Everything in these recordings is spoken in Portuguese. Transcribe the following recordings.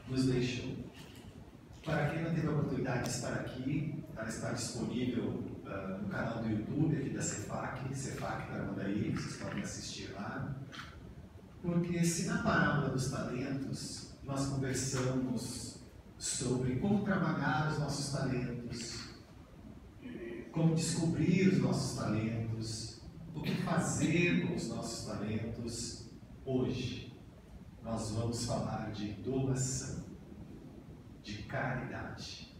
nos deixou. Para quem não teve a oportunidade de estar aqui, ela está disponível no canal do YouTube aqui da Cefac Tramandaí, vocês podem assistir lá. Porque se na parábola dos talentos nós conversamos sobre como trabalhar os nossos talentos, como descobrir os nossos talentos, o que fazer com os nossos talentos, hoje nós vamos falar de doação, de caridade.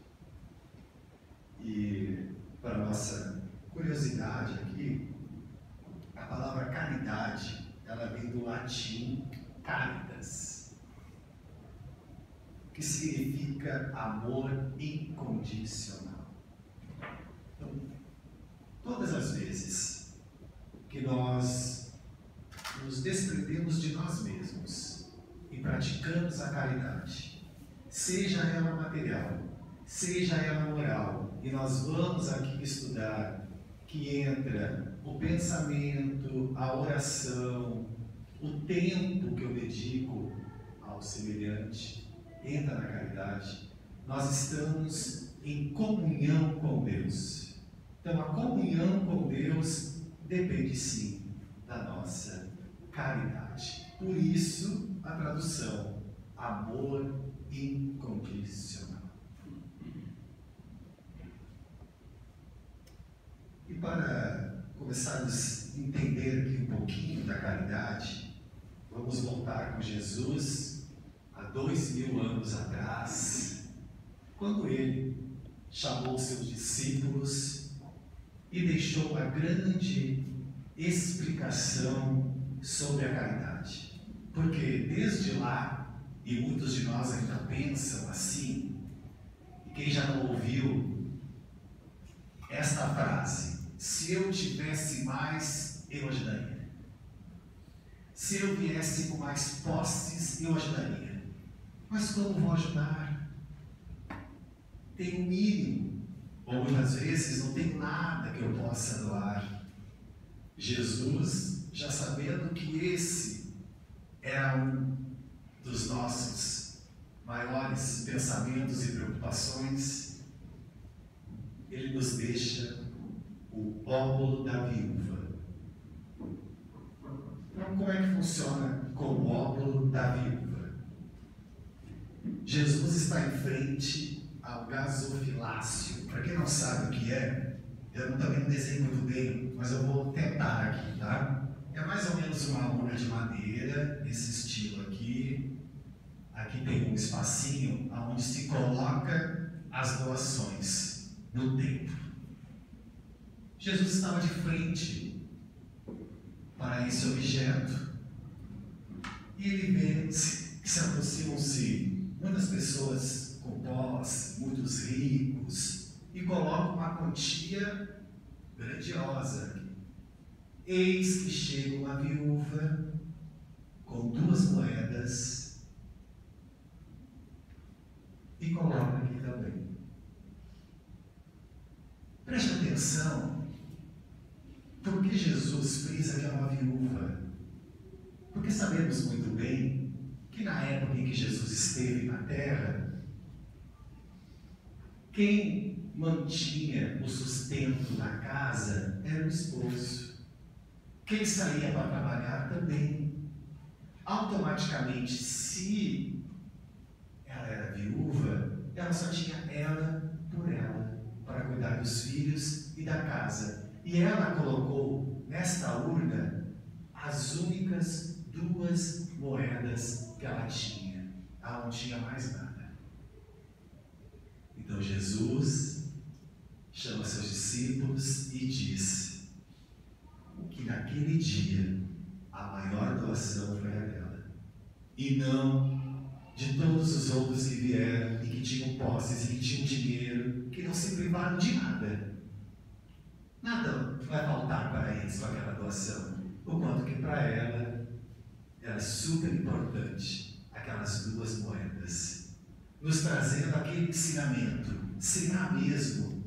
E, para nossa curiosidade aqui, a palavra caridade, ela vem do latim caritas, que significa amor incondicional. Então, todas as vezes que nós nos desprendemos de nós mesmos e praticamos a caridade, seja ela material, seja ela moral, e nós vamos aqui estudar que entra o pensamento, a oração, o tempo que eu dedico ao semelhante, entra na caridade, nós estamos em comunhão com Deus. Então a comunhão com Deus depende sim da nossa caridade. Por isso a tradução, amor incondicional. E para começarmos a entender aqui um pouquinho da caridade, vamos voltar com Jesus há 2000 anos atrás, quando ele chamou seus discípulos e deixou uma grande explicação sobre a caridade. Porque desde lá, e muitos de nós ainda pensam assim, e quem já não ouviu esta frase, se eu tivesse mais, eu ajudaria. Se eu viesse com mais posses, eu ajudaria. Mas como vou ajudar? Tenho o mínimo, ou muitas vezes não tenho nada que eu possa doar. Jesus, já sabendo que esse era um dos nossos maiores pensamentos e preocupações, ele nos deixa o óbolo da viúva. Então, como é que funciona com o óbolo da viúva? Jesus está em frente ao gasofilácio. Para quem não sabe o que é, eu também não desenho muito bem, mas eu vou tentar aqui, tá? É mais ou menos uma urna de madeira, nesse estilo aqui. Aqui tem um espacinho onde se coloca as doações no templo. Jesus estava de frente para esse objeto e ele vê que se aproximam-se muitas pessoas com posse, muitos ricos, e colocam uma quantia grandiosa aqui. Eis que chega uma viúva com 2 moedas e coloca aqui também. Preste atenção, por que Jesus frisa que é uma viúva? Porque sabemos muito bem que na época em que Jesus esteve na terra, quem mantinha o sustento da casa era o esposo. Quem saía para trabalhar também. Automaticamente, se ela era viúva, ela só tinha ela por ela, para cuidar dos filhos e da casa. E ela colocou nesta urna as únicas 2 moedas que ela tinha. Ela não tinha mais nada. Então Jesus chama seus discípulos e diz que naquele dia a maior doação foi a dela, e não de todos os outros que vieram e que tinham posses e que tinham dinheiro, que não se privaram de nada. Nada vai faltar para eles com aquela doação, o quanto que para ela era super importante aquelas 2 moedas, nos trazendo aquele ensinamento. Será mesmo,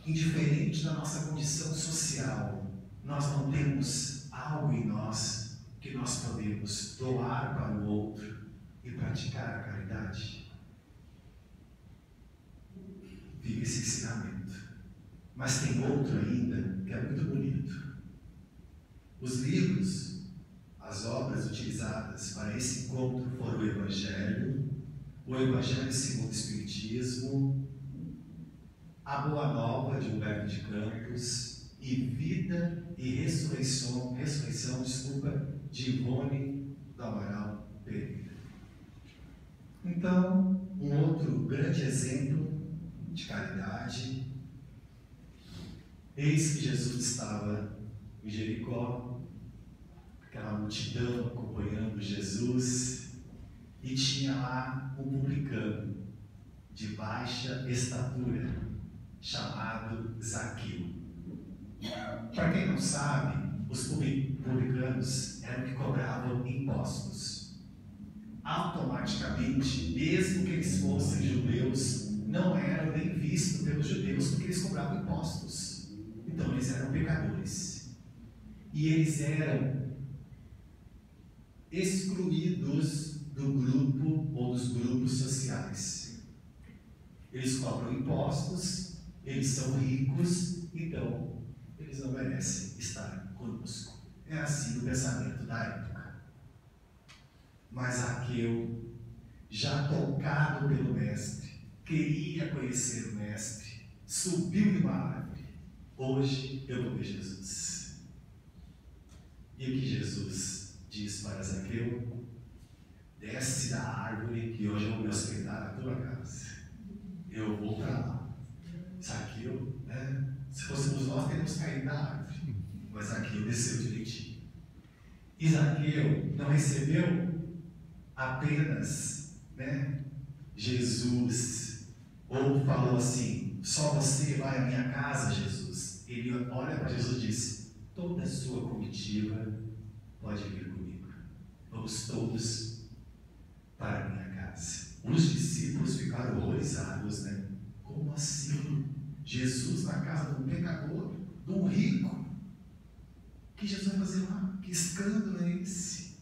indiferente da nossa condição social, nós não temos algo em nós que nós podemos doar para o outro, e praticar a caridade. Vive esse ensinamento. Mas tem outro ainda que é muito bonito. Os livros, as obras utilizadas para esse encontro foram o Evangelho segundo o Espiritismo, a Boa Nova de Humberto de Campos e Vida e Ressurreição, de Ivone do Amaral Pereira. Então, um outro grande exemplo de caridade. Eis que Jesus estava em Jericó, aquela multidão acompanhando Jesus, e tinha lá um publicano de baixa estatura, chamado Zaqueu. Para quem não sabe, os publicanos eram que cobravam impostos. Automaticamente, mesmo que eles fossem judeus, não eram nem vistos pelos judeus porque eles cobravam impostos. Então eles eram pecadores. E eles eram excluídos do grupo ou dos grupos sociais. Eles cobram impostos, eles são ricos, então eles não merecem estar conosco. É assim o pensamento da época. Mas Zaqueu, já tocado pelo Mestre, queria conhecer o Mestre, subiu em uma árvore. Hoje eu vou ver Jesus. E o que Jesus diz para Zaqueu? Desce da árvore que hoje eu vou me hospedar na tua casa. Eu vou para lá. Zaqueu, né? Se fôssemos nós, teríamos caído da árvore. Mas Zaqueu desceu direitinho. E Zaqueu não recebeu apenas, né, Jesus, ou falou assim: só você vai à minha casa, Jesus. Ele olha para Jesus e diz: toda a sua comitiva pode vir comigo. Vamos todos para a minha casa. Os discípulos ficaram horrorizados, né? Como assim? Jesus na casa de um pecador, de um rico? O que Jesus vai fazer lá? Que escândalo é esse?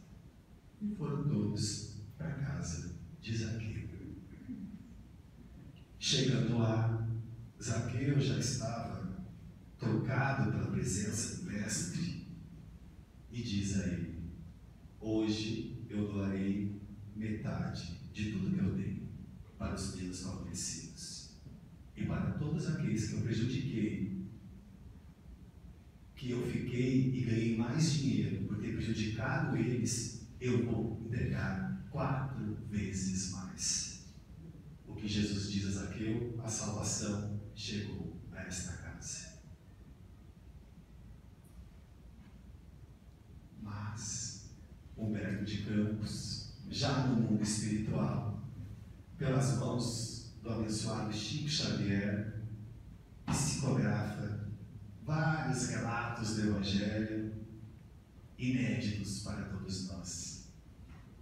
E foram todos para a casa de Zaqueu. Chegando lá, Zaqueu já estava tocado pela presença do Mestre e diz a ele: hoje eu doarei metade de tudo que eu tenho para os meus favorecidos e para todos aqueles que eu prejudiquei, que eu fiquei e ganhei mais dinheiro por ter prejudicado eles, eu vou entregar 4 vezes mais. O que Jesus diz a Zaqueu: a salvação chegou a esta casa. Mas Humberto de Campos, já no mundo espiritual, pelas mãos do abençoado Chico Xavier, psicografa vários relatos do Evangelho inéditos para todos nós.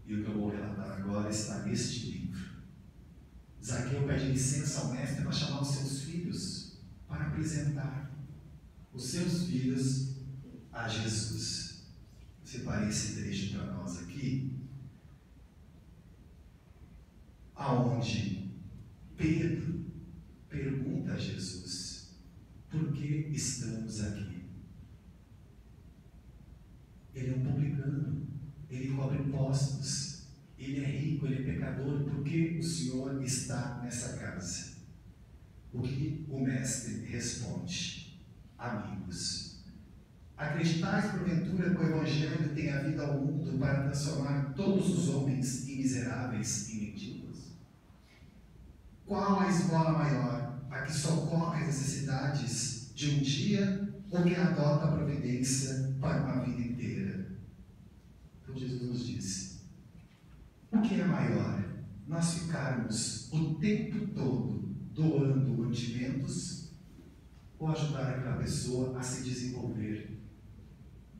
E o que eu vou relatar agora está neste livro. Zaqueu pede licença ao Mestre para chamar os seus filhos, para apresentar os seus filhos a Jesus. Separei esse trecho para nós aqui, aonde Pedro pergunta a Jesus: por que estamos aqui? Ele é um publicano, ele cobra impostos, ele é rico, ele é pecador. Por que o Senhor está nessa casa? O que o Mestre responde: amigos, acreditais porventura que o Evangelho tenha vindo ao mundo para transformar todos os homens em miseráveis e mendigos? Qual a esmola maior, a que socorre as necessidades de um dia ou que adota a providência para uma vida inteira? Então Jesus nos diz: o que é maior? Nós ficarmos o tempo todo doando mantimentos ou ajudar aquela pessoa a se desenvolver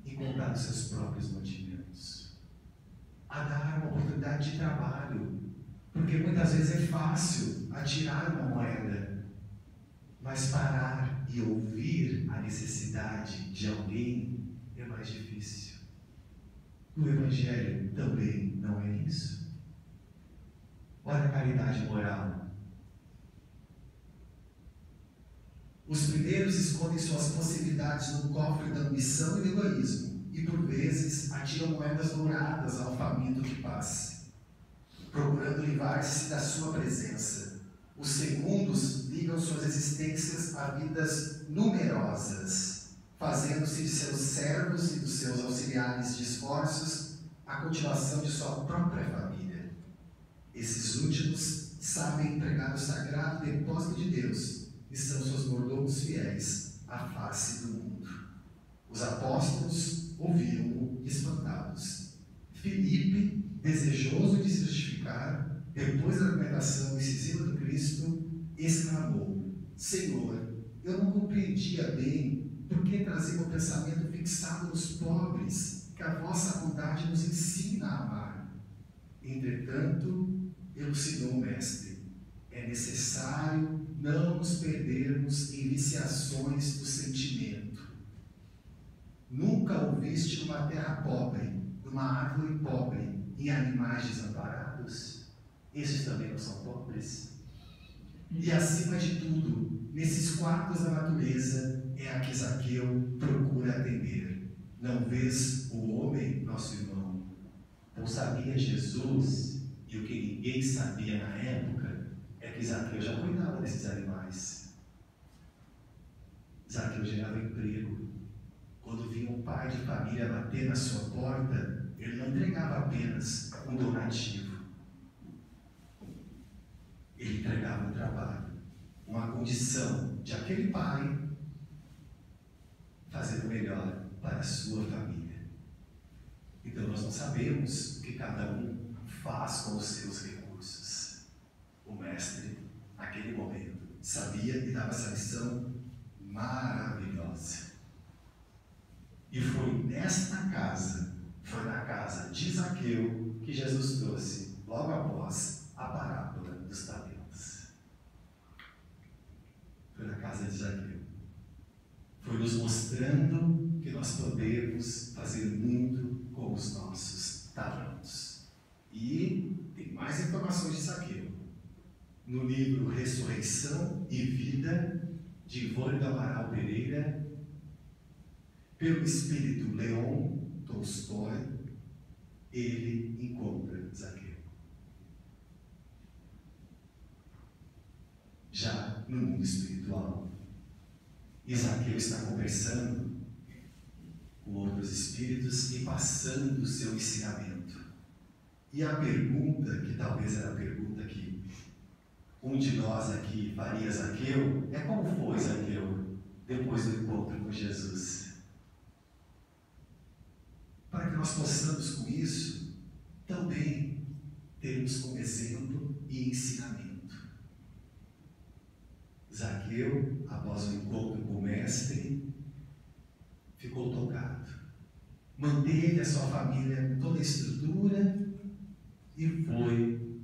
e contar os seus próprios mantimentos? A dar uma oportunidade de trabalho, porque muitas vezes é fácil atirar uma moeda, mas parar e ouvir a necessidade de alguém é mais difícil. O Evangelho também não é isso. Olha a caridade moral. Os primeiros escondem suas possibilidades no cofre da ambição e do egoísmo, e por vezes atiram moedas douradas ao faminto que passe, procurando livrar-se da sua presença. Os segundos ligam suas existências a vidas numerosas, fazendo-se de seus servos e dos seus auxiliares de esforços a cultivação de sua própria família. Esses últimos sabem empregar o sagrado depósito de Deus e são seus mordomos fiéis à face do mundo. Os apóstolos ouviram-o espantados. Filipe, desejoso de se justificar, depois da argumentação incisiva do Cristo, exclamou: Senhor, eu não compreendia bem por que trazia o pensamento fixado nos pobres, que a vossa bondade nos ensina a amar. Entretanto, elucidou o Mestre: é necessário não nos perdermos em viciações do sentimento. Nunca ouviste numa terra pobre, numa árvore pobre, em animais desamparados? Esses também não são pobres? E acima de tudo, nesses quartos da natureza, é a que Zaqueu procura atender. Não vês o homem, nosso irmão? Pois sabia Jesus, e o que ninguém sabia na época, é que Zaqueu já cuidava desses animais. Zaqueu gerava emprego. Quando vinha um pai de família bater na sua porta, ele não entregava apenas um donativo. Ele entregava um trabalho, uma condição de aquele pai fazer o melhor para a sua família. Então nós não sabemos o que cada um faz com os seus recursos. O Mestre, naquele momento, sabia e dava essa lição maravilhosa. E foi nesta casa, foi na casa de Zaqueu, que Jesus trouxe, logo após, a parábola dos talentos. Foi na casa de Zaqueu. Foi nos mostrando que nós podemos fazer muito com os nossos talentos. E tem mais informações de Zaqueu no livro Ressurreição e Vida, de Ivone do Amaral Pereira, pelo espírito Leon Tolstói. Ele encontra Zaqueu. Já no mundo espiritual, e Zaqueu está conversando com outros espíritos e passando o seu ensinamento. E a pergunta, que talvez era a pergunta que um de nós aqui faria a Zaqueu, é: como foi Zaqueu depois do encontro com Jesus? Para que nós possamos com isso também termos como exemplo e ensinamento. Zaqueu, após o encontro com o Mestre, ficou tocado. Manteve a sua família com toda a estrutura e foi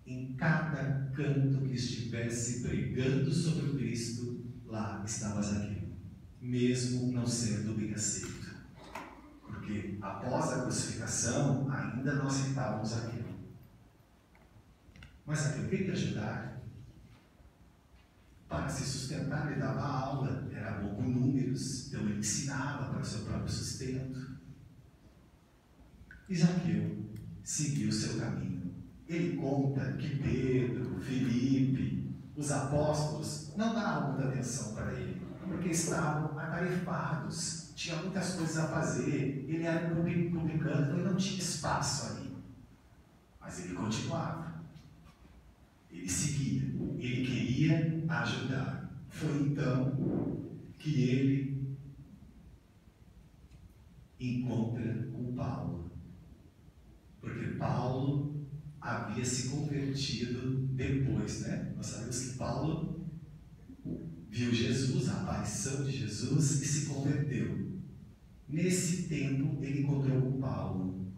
em cada canto que estivesse pregando sobre o Cristo. Lá estava Zaqueu, mesmo não sendo bem aceito. Porque após a crucificação, ainda não aceitávamos Zaqueu. Mas Zaqueu queria ajudar. Para se sustentar, ele dava aula, era bom com números, então ele ensinava para o seu próprio sustento. E Zaqueu seguiu o seu caminho. Ele conta que Pedro, Filipe, os apóstolos não davam muita atenção para ele, porque estavam atarefados, tinha muitas coisas a fazer, ele era um publicano, então ele não tinha espaço ali. Mas ele continuava, ele seguia, ele queria ajudar. Foi então que ele encontra com Paulo, porque Paulo havia se convertido depois, né? Nós sabemos que Paulo viu Jesus, a aparição de Jesus, e se converteu. Nesse tempo, ele encontrou com Paulo.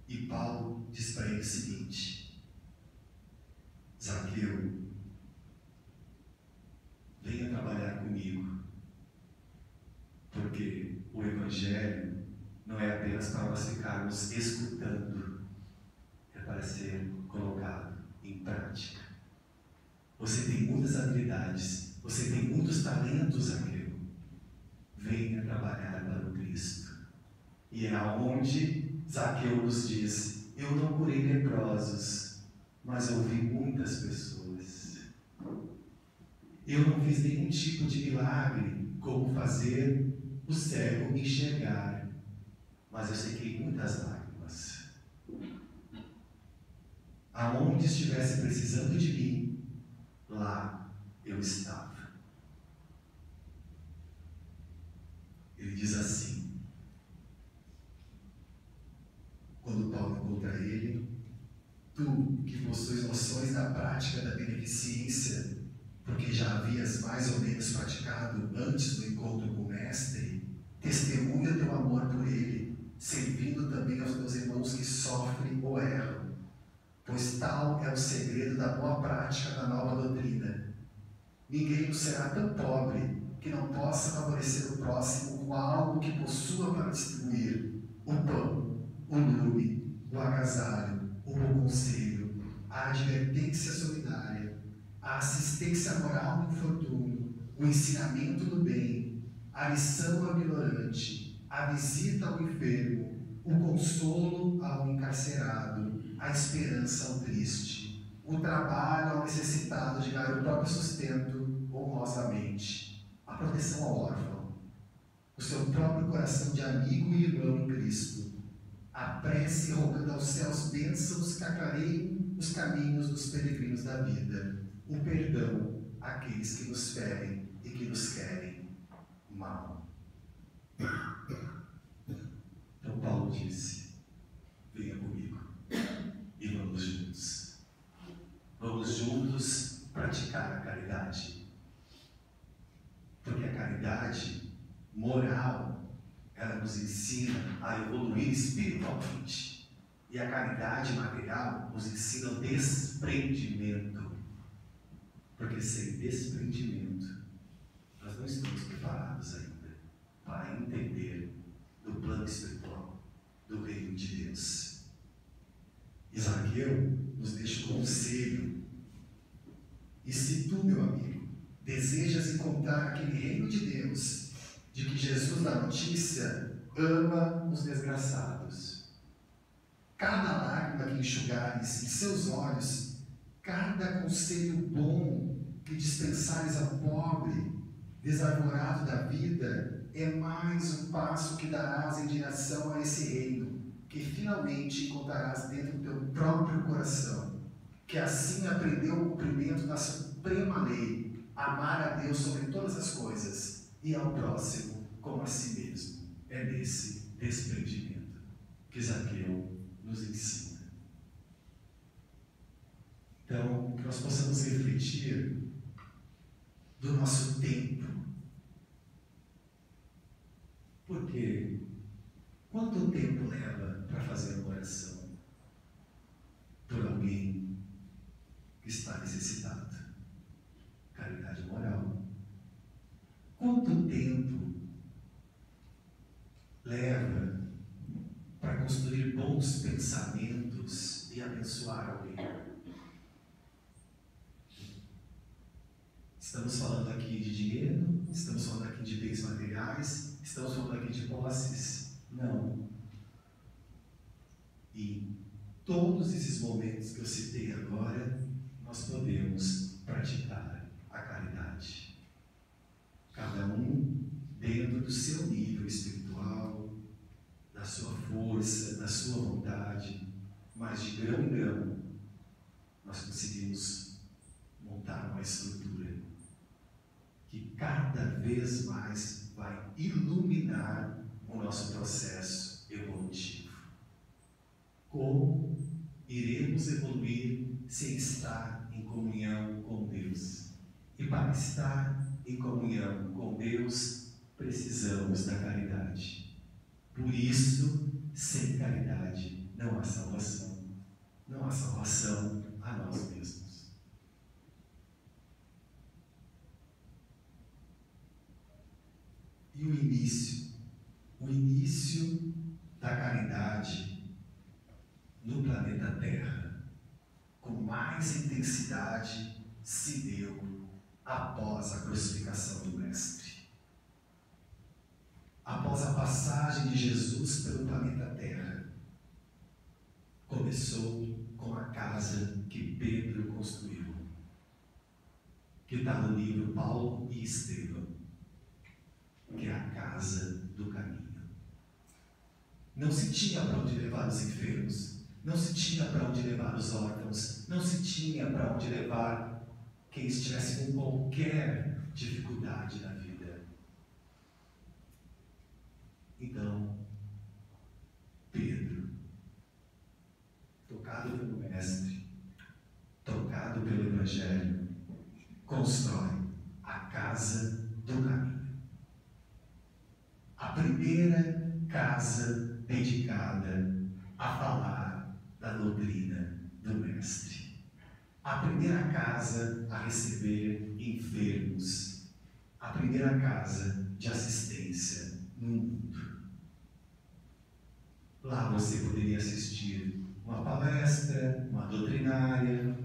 E Paulo diz para ele o seguinte: Zaqueu, venha trabalhar comigo, porque o Evangelho não é apenas para nós ficarmos escutando, é para ser Você tem muitas habilidades, você tem muitos talentos, Zaqueu. Venha trabalhar para o Cristo. E é aonde Zaqueu nos diz: eu não curei leprosos, mas eu vi muitas pessoas. Eu não fiz nenhum tipo de milagre, como fazer o cego enxergar, mas eu sequei muitas lágrimas. Aonde estivesse precisando de mim, lá eu estava. Ele diz assim, quando Paulo encontra ele: tu que possuis noções da prática da beneficência, porque já havias mais ou menos praticado antes do encontro com o Mestre, testemunha teu amor por ele, servindo também aos teus irmãos que sofrem ou erram, pois tal é o segredo da boa prática da nova doutrina. Ninguém será tão pobre que não possa favorecer o próximo com algo que possua para distribuir: o pão, o lume, o agasalho, o bom conselho, a advertência solidária, a assistência moral no infortúnio, o ensinamento do bem, a lição ao ignorante, a visita ao enfermo, o consolo ao encarcerado, a esperança ao triste, o trabalho ao necessitado de ganhar o próprio sustento honrosamente, a proteção ao órfão, o seu próprio coração de amigo e irmão em Cristo, a prece rogando aos céus bênçãos que aclareiem os caminhos dos peregrinos da vida, o perdão àqueles que nos ferem e que nos querem mal. Então Paulo disse: venha comigo e vamos juntos. Vamos juntos praticar a caridade. Porque a caridade moral, ela nos ensina a evoluir espiritualmente. E a caridade material nos ensina o desprendimento. Porque sem desprendimento, nós não estamos preparados ainda para entender do plano espiritual, do reino de Deus. E Zaqueu nos deixa um conselho. E se tu, meu amigo, desejas encontrar aquele reino de Deus, de que Jesus dá notícia, ama os desgraçados. Cada lágrima que enxugares em seus olhos, cada conselho bom que dispensares ao pobre, desarvorado da vida, é mais um passo que darás em direção a esse reino, que finalmente encontrarás dentro do teu próprio coração, que assim aprendeu o cumprimento da suprema lei, amar a Deus sobre todas as coisas e ao próximo como a si mesmo. É nesse desprendimento que Zaqueu nos ensina. Então, que nós possamos refletir do nosso tempo. Porque quanto tempo leva para fazer uma oração por alguém que está necessitado? Caridade moral. Quanto tempo leva para construir bons pensamentos e abençoar alguém? Estamos falando aqui de dinheiro, estamos falando aqui de bens materiais, estamos falando aqui de posses? Não. E todos esses momentos que eu citei agora, nós podemos praticar a caridade. Cada um dentro do seu nível espiritual, da sua força, da sua vontade, mas de grão em grão, nós conseguimos montar uma estrutura que cada vez mais vai iluminar o nosso processo evolutivo. Como iremos evoluir sem estar em comunhão com Deus? E para estar em comunhão com Deus, precisamos da caridade. Por isso, sem caridade não há salvação. Não há salvação a nós mesmos. E o início da caridade no planeta Terra, com mais intensidade, se deu após a crucificação do Mestre. Após a passagem de Jesus pelo planeta Terra, começou com a casa que Pedro construiu, que está no livro Paulo e Estevão, que é a casa do caminho. Não se tinha para onde levar os enfermos, não se tinha para onde levar os órfãos, não se tinha para onde levar quem estivesse com qualquer dificuldade na vida. Então, Pedro, tocado pelo Mestre, tocado pelo Evangelho, constrói a casa do caminho. A primeira casa dedicada a falar da doutrina do Mestre. A primeira casa a receber enfermos. A primeira casa de assistência no mundo. Lá você poderia assistir uma palestra, uma doutrinária,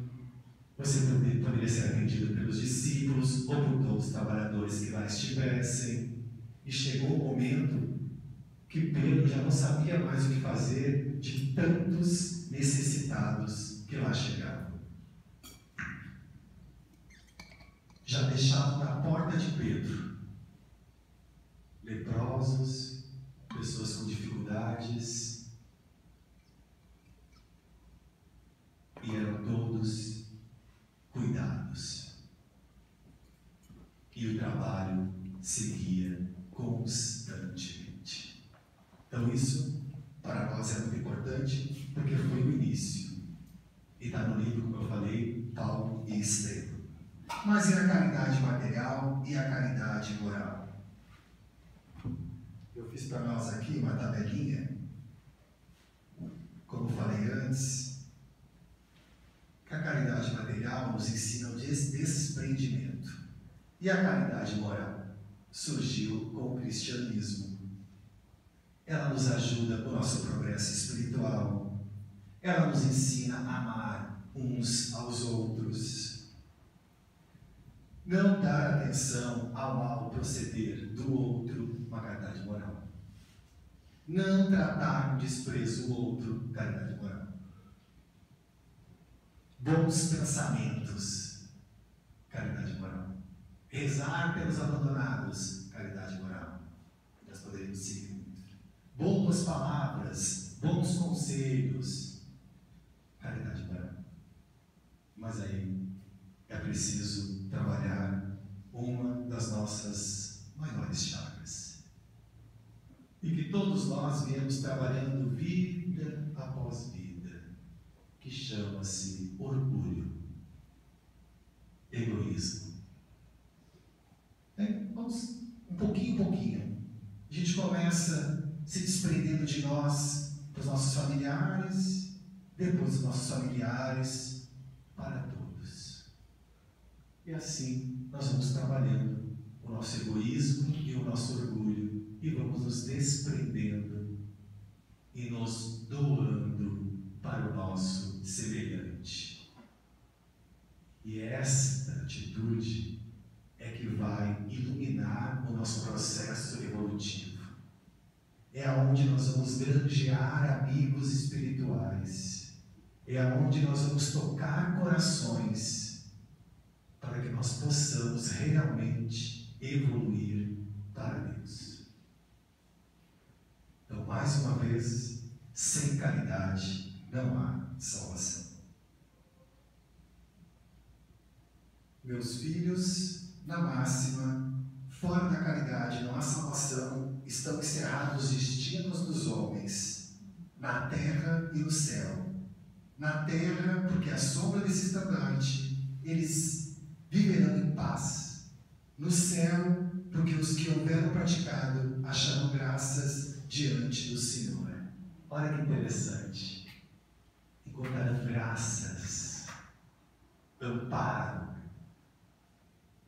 você poderia ser atendido pelos discípulos ou por todos os trabalhadores que lá estivessem. E chegou o momento que Pedro já não sabia mais o que fazer de tantos necessitados que lá chegavam. Já deixavam na porta de Pedro leprosos, pessoas com dificuldades, e eram todos cuidados. E o trabalho seguia constantemente. Então isso para nós é muito importante, porque foi o início. E está no livro, como eu falei, Paulo e Estevão. Mas e a caridade material e a caridade moral? Eu fiz para nós aqui uma tabelinha, como falei antes, que a caridade material nos ensina o desprendimento. E a caridade moral surgiu com o cristianismo. Ela nos ajuda no nosso progresso espiritual. Ela nos ensina a amar uns aos outros. Não dar atenção ao mau proceder do outro, uma caridade moral. Não tratar com desprezo o outro, caridade moral. Bons pensamentos, caridade moral. Rezar pelos abandonados, caridade moral. Nós poderíamos seguir muito. Boas palavras, bons conselhos, caridade moral. Mas aí é preciso trabalhar uma das nossas maiores chagas. E que todos nós viemos trabalhando vida após vida, que chama-se orgulho, egoísmo. Vamos um pouquinho em pouquinho. A gente começa se desprendendo de nós para os nossos familiares, depois dos nossos familiares para todos. E assim nós vamos trabalhando o nosso egoísmo e o nosso orgulho e vamos nos desprendendo e nos doando para o nosso semelhante. E esta atitude é que vai iluminar o nosso processo evolutivo. É aonde nós vamos granjear amigos espirituais. É aonde nós vamos tocar corações para que nós possamos realmente evoluir para Deus. Então, mais uma vez, sem caridade não há salvação. Meus filhos, na máxima, fora da caridade não há salvação, estão encerrados os destinos dos homens, na terra e no céu. Na terra, porque à sombra desse estandarte, eles viverão em paz. No céu, porque os que houveram praticado acharão graças diante do Senhor. Olha que interessante. Encontrarão graças, amparo,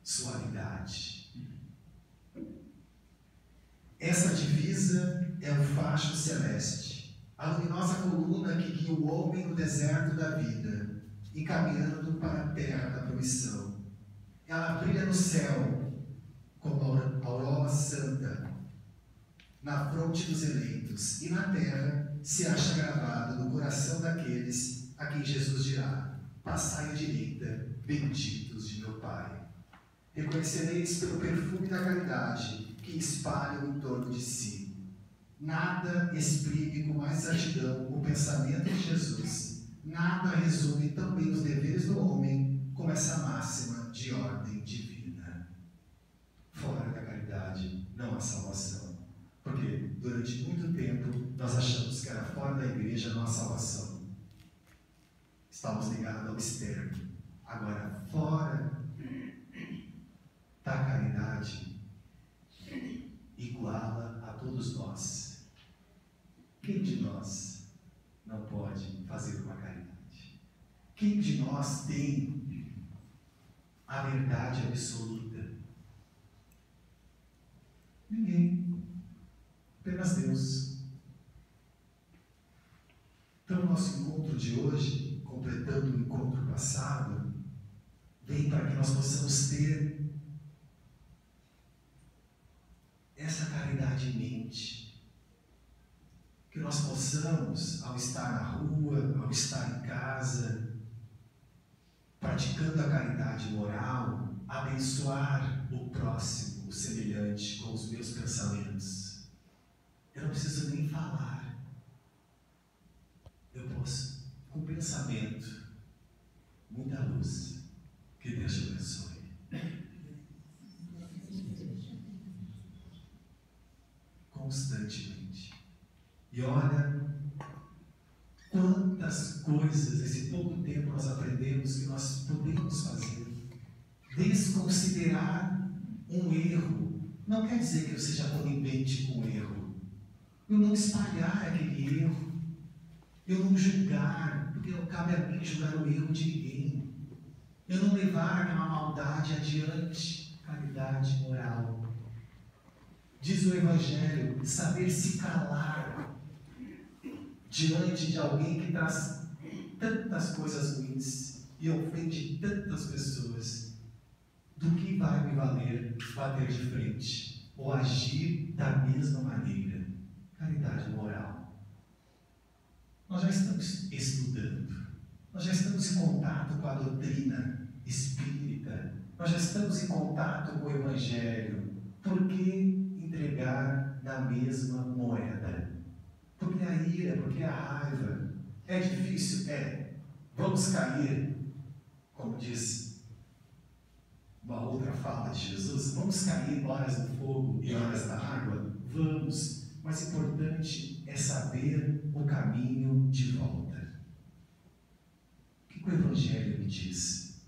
suavidade. Essa divisa é o facho celeste, a luminosa coluna que guia o homem no deserto da vida, encaminhando para a terra da promissão. brilha no céu como a aurora santa na fronte dos eleitos, e na terra se acha gravado no coração daqueles a quem Jesus dirá: passai à direita, benditos de meu Pai. Reconhecereis pelo perfume da caridade que espalham em torno de si. Nada exprime com mais exatidão o pensamento de Jesus, nada resume tão bem os deveres do homem como essa máxima de ordem divina. Fora da caridade não há salvação. Porque durante muito tempo nós achamos que era fora da igreja não há salvação. Estamos ligados ao externo. Agora, fora da caridade, iguala a todos nós. Quem de nós não pode fazer uma caridade? Quem de nós tem a verdade absoluta? Ninguém. Apenas Deus. Então, o nosso encontro de hoje, completando o encontro passado, vem para que nós possamos ter essa caridade em mente. Que nós possamos, ao estar na rua, ao estar em casa, praticando a caridade moral, abençoar o próximo, o semelhante, com os meus pensamentos. Eu não preciso nem falar. Eu posso, com pensamento, muita luz. Que Deus te abençoe. Constantemente. E olha quantas coisas nesse pouco tempo nós aprendemos que nós podemos fazer. Desconsiderar um erro não quer dizer que eu seja conivente com o erro. Eu não espalhar aquele erro, eu não julgar, porque não cabe a mim julgar o erro de ninguém, eu não levar aquela maldade adiante. Caridade moral. Diz o Evangelho, saber se calar diante de alguém que traz tantas coisas ruins e ofende tantas pessoas. Do que vai me valer bater de frente ou agir da mesma maneira? Caridade moral. Nós já estamos estudando, nós já estamos em contato com a doutrina espírita, nós já estamos em contato com o Evangelho. Por que entregar na mesma moeda? Porque a ira, porque a raiva é difícil? É. Vamos cair, como diz uma outra fala de Jesus, vamos cair horas no fogo e horas na água? Vamos. Mas importante é saber o caminho de volta. O que o Evangelho me diz?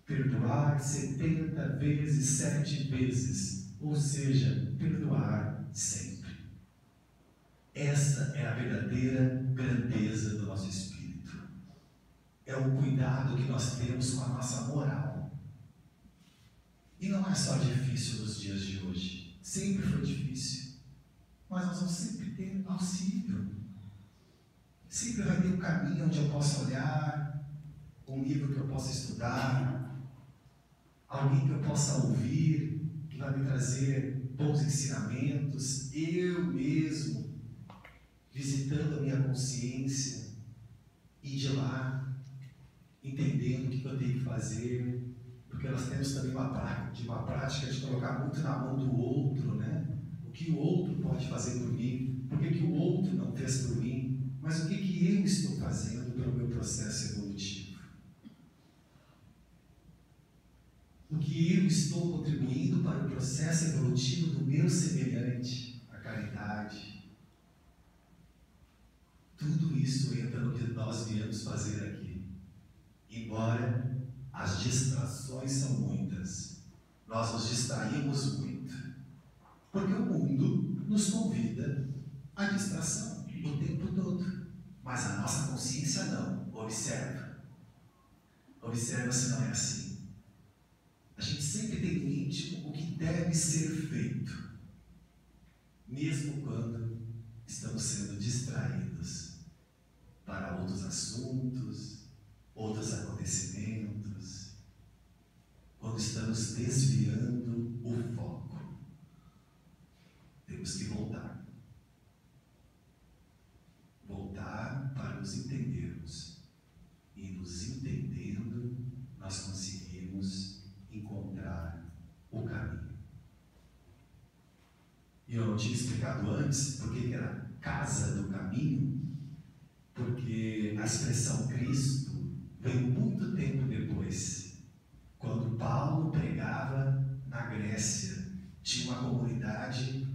Perdoar 70 vezes, 7 vezes, ou seja, perdoar sempre. Essa é a verdadeira grandeza do nosso espírito. É o cuidado que nós temos com a nossa moral. E não é só difícil nos dias de hoje. Sempre foi difícil. Mas nós vamos sempre ter auxílio. Sempre vai ter um caminho onde eu possa olhar, um livro que eu possa estudar, alguém que eu possa ouvir, que vai me trazer bons ensinamentos, eu mesmo, visitando a minha consciência, e de lá, entendendo o que eu tenho que fazer, porque nós temos também uma prática de colocar muito na mão do outro, né? O que o outro pode fazer por mim, por que o outro não fez por mim, mas o que eu estou fazendo pelo meu processo evolutivo. O que eu estou contribuindo para o processo evolutivo do meu semelhante, a caridade. Tudo isso entra no que nós viemos fazer aqui. Embora as distrações são muitas, nós nos distraímos muito. Porque o mundo nos convida à distração o tempo todo. Mas a nossa consciência não. Observa. Observa se não é assim. A gente sempre tem em mente o que deve ser feito, mesmo quando estamos sendo distraídos para outros assuntos, outros acontecimentos, quando estamos estamos desviando o foco. Temos que voltar. Voltar para nos entendermos. E nos entendendo, nós conseguimos encontrar o caminho. E eu não tinha explicado antes por que era casa do caminho, porque a expressão Cristo veio muito tempo depois, quando Paulo pregava na Grécia. Tinha uma comunidade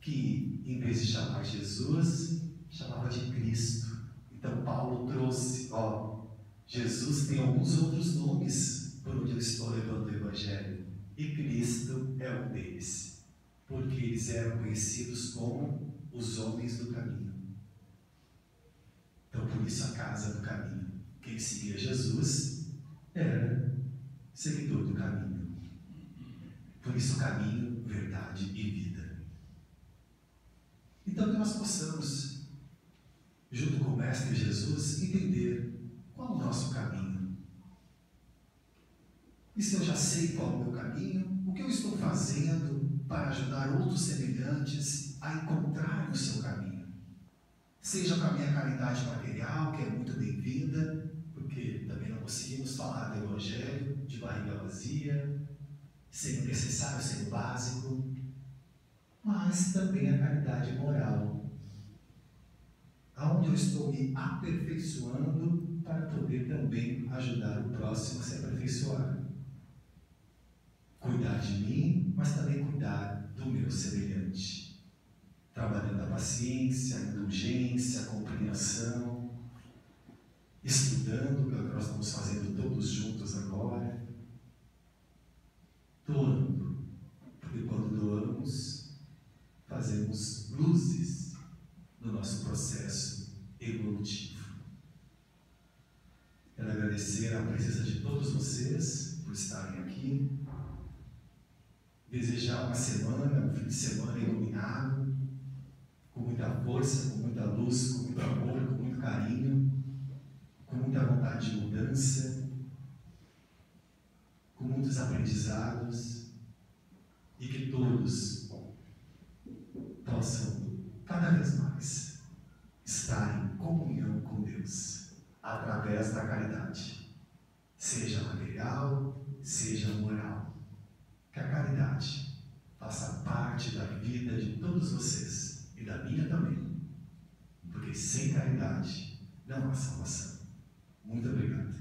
que, em vez de chamar Jesus, chamava de Cristo. Então Paulo trouxe, Jesus tem alguns outros nomes por onde eu estou levando o Evangelho, e Cristo é um deles, porque eles eram conhecidos como os homens do caminho. Então, por isso a casa do caminho. Quem seguia Jesus era seguidor do caminho. Por isso, caminho, verdade e vida. Então, que nós possamos, junto com o Mestre Jesus, entender qual é o nosso caminho. E se eu já sei qual é o meu caminho, o que eu estou fazendo para ajudar outros semelhantes a encontrar o seu caminho? Seja para a minha caridade material, que é muito bem-vinda, porque também não conseguimos falar do Evangelho de barriga vazia, sendo necessário, sendo básico, mas também a caridade moral, aonde eu estou me aperfeiçoando para poder também ajudar o próximo a se aperfeiçoar. Cuidar de mim, mas também cuidar do meu semelhante. Trabalhando a paciência, a indulgência, a compreensão, estudando, que é o que nós estamos fazendo todos juntos agora, doando, porque quando doamos, fazemos luzes no nosso processo evolutivo. Quero agradecer a presença de todos vocês por estarem aqui, desejar uma semana, um fim de semana iluminado, com muita força, com muita luz, com muito amor, com muito carinho, com muita vontade de mudança, com muitos aprendizados, e que todos possam, cada vez mais, estar em comunhão com Deus, através da caridade, seja material, seja moral. Que a caridade faça parte da vida de todos vocês, e da minha também, porque sem caridade não há salvação. Muito obrigado.